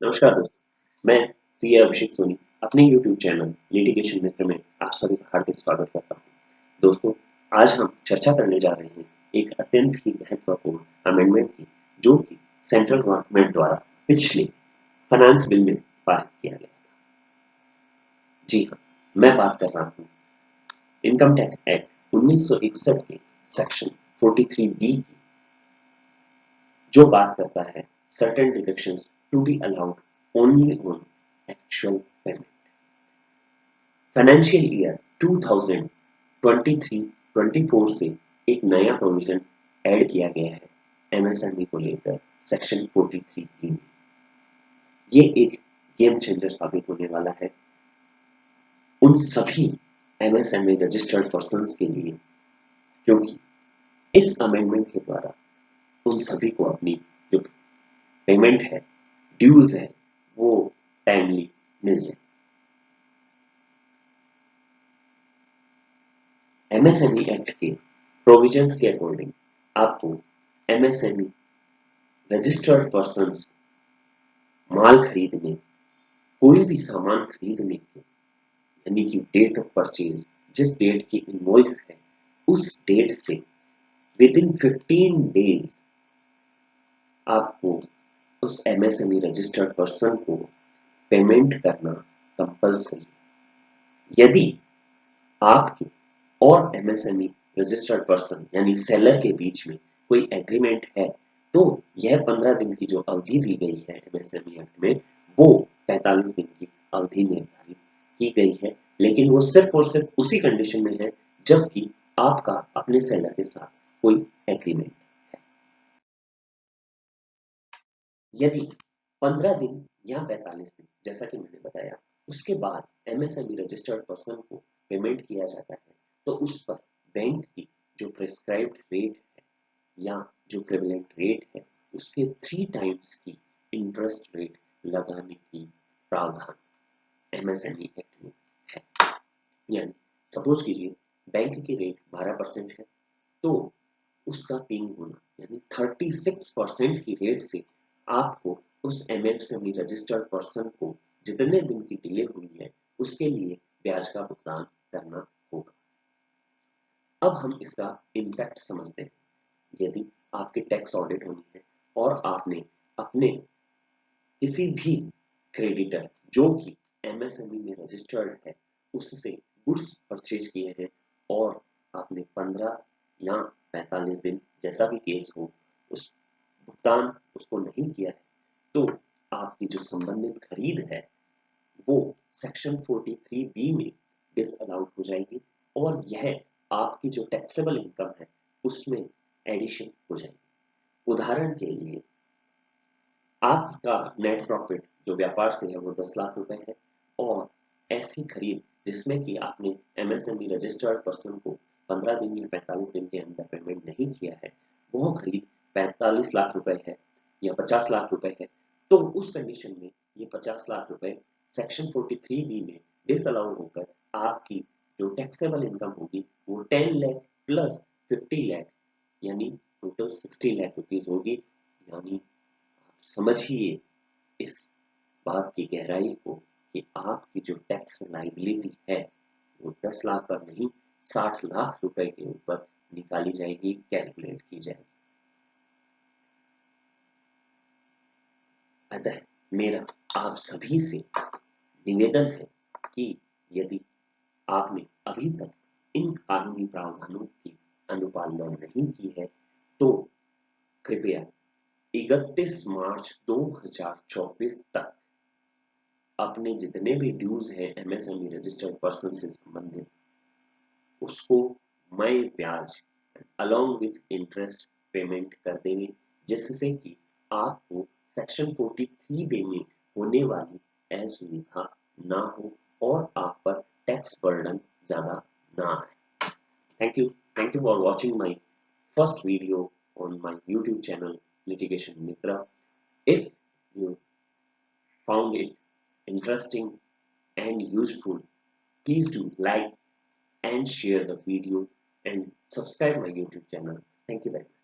नमस्कार दोस्तों, मैं सीए अभिषेक सोनी अपने YouTube चैनल लिटिगेशन मित्र में आप सभी का हार्दिक स्वागत करता हूँ। दोस्तों, आज हम चर्चा करने जा रहे हैं एक अत्यंत ही महत्वपूर्ण अमेंडमेंट की, जो कि सेंट्रल गवर्नमेंट द्वारा पिछले फाइनेंस बिल में पारित किया गया था। जी हाँ, मैं बात कर रहा हूँ इनकम टैक्स एक्ट 1961 के सेक्शन 43B की, जो बात करता है certain deductions to be allowed only on actual payment. Financial year 2023-24 से एक नया प्रोविजन ऐड किया गया है एमएसएमई को लेकर सेक्शन 43 में। ये एक गेम चेंजर साबित होने वाला है उन सभी एमएसएमई रजिस्टर्ड पर्संस के लिए, क्योंकि इस अमेंडमेंट के द्वारा उन सभी को अपनी जो पेमेंट है, ड्यूज है, वो टाइमली मिल जाए। एमएसएमई एक्ट के प्रोविजंस के अकॉर्डिंग आपको एमएसएमई रजिस्टर्ड पर्संस माल खरीदने, कोई भी सामान खरीदने के, यानी कि डेट ऑफ परचेज, जिस डेट की इनवॉइस है उस डेट से विद इन 15 डेज आपको उस एमएसएमई रजिस्टर्ड पर्सन को पेमेंट करना कंपल्सरी। यदि आपके और एमएसएमई रजिस्टर्ड पर्सन यानी सेलर के बीच में कोई एग्रीमेंट है, तो यह 15 दिन की जो अवधि दी गई है एमएसएमई एक्ट में, वो 45 दिन की अवधि निर्धारित की गई है। लेकिन वो सिर्फ और सिर्फ उसी कंडीशन में है जबकि आपका अपने सेलर के साथ कोई एग्रीमेंट है। यदि 15 दिन या 45 दिन, जैसा कि मैंने बताया, उसके बाद एमएसएमई रजिस्टर्ड पर्सन को पेमेंट किया जाता है, तो उस पर बैंक की जो प्रिस्क्राइब्ड रेट है या जो प्रिवेलेंट रेट है, उसके 3 टाइम्स की इंटरेस्ट रेट लगाने की प्रावधान एमएसएमई एक्ट में है। यानी सपोज कीजिए बैंक की रेट 12% है, तो उसका 3 गुना यानी 36% की रेट से आपको उस एमएसएमई रजिस्टर्ड पर्सन को जितने दिन की डिले हुई है उसके लिए ब्याज का भुगतान करना होगा। अब हम इसका इम्पैक्ट समझते हैं। यदि आपके टैक्स ऑडिट होनी है और आपने अपने किसी भी क्रेडिटर जो कि एमएसएमई में रजिस्टर्ड है उससे गुड्स परचेज किए हैं और आपने 15 या 45 दिन, जैसा भी केस हो, उस भुगतान उसको नहीं किया है, तो आपकी जो संबंधित खरीद है वो सेक्शन 43B में डिसअलाउड हो जाएगी और यह आपकी जो टैक्सेबल इनकम है उसमें एडिशन हो जाएगी। उदाहरण के लिए, आपका नेट प्रॉफिट जो व्यापार से है वो 10 लाख रुपए है और ऐसी खरीद जिसमें कि आपने एमएसएमई रजिस्टर्ड पर्सन को 15 दिन या 45 दिन के अंदर पेमेंट नहीं किया है, वो खरीद 45 लाख रुपए है या 50 लाख रुपए है, तो उस कंडीशन में ये 50 लाख रुपए सेक्शन 43B में डिसअलाउड होकर आपकी जो टैक्सेबल इनकम होगी वो 10 लाख प्लस 50 लाख यानी टोटल 60 लाख रुपीज होगी। यानी समझिए इस बात की गहराई को कि आपकी जो टैक्स लाइबिलिटी है वो 10 लाख पर नहीं, 60 लाख रुपए के ऊपर निकाली जाएगी, कैलकुलेट की जाएगी। अतः मेरा आप सभी से निवेदन है कि यदि आपने अभी तक इन कानूनी प्रावधानों की अनुपालना नहीं की है, तो कृपया 31 मार्च 2024 तक अपने जितने भी ड्यूज हैं एमएसएमई रजिस्टर्ड पर्सन से संबंधित उसको मई ब्याज अलोंग विथ इंटरेस्ट पेमेंट कर देंगे, जिससे कि आपको सेक्शन 43 में होने वाली असुविधा ना हो और आप पर टैक्स बर्डन ज्यादा ना आए। Thank you for watching my first video on my YouTube channel Litigation Mitra. If you found it interesting and useful, please do like and share the video and subscribe my YouTube channel. Thank you very much.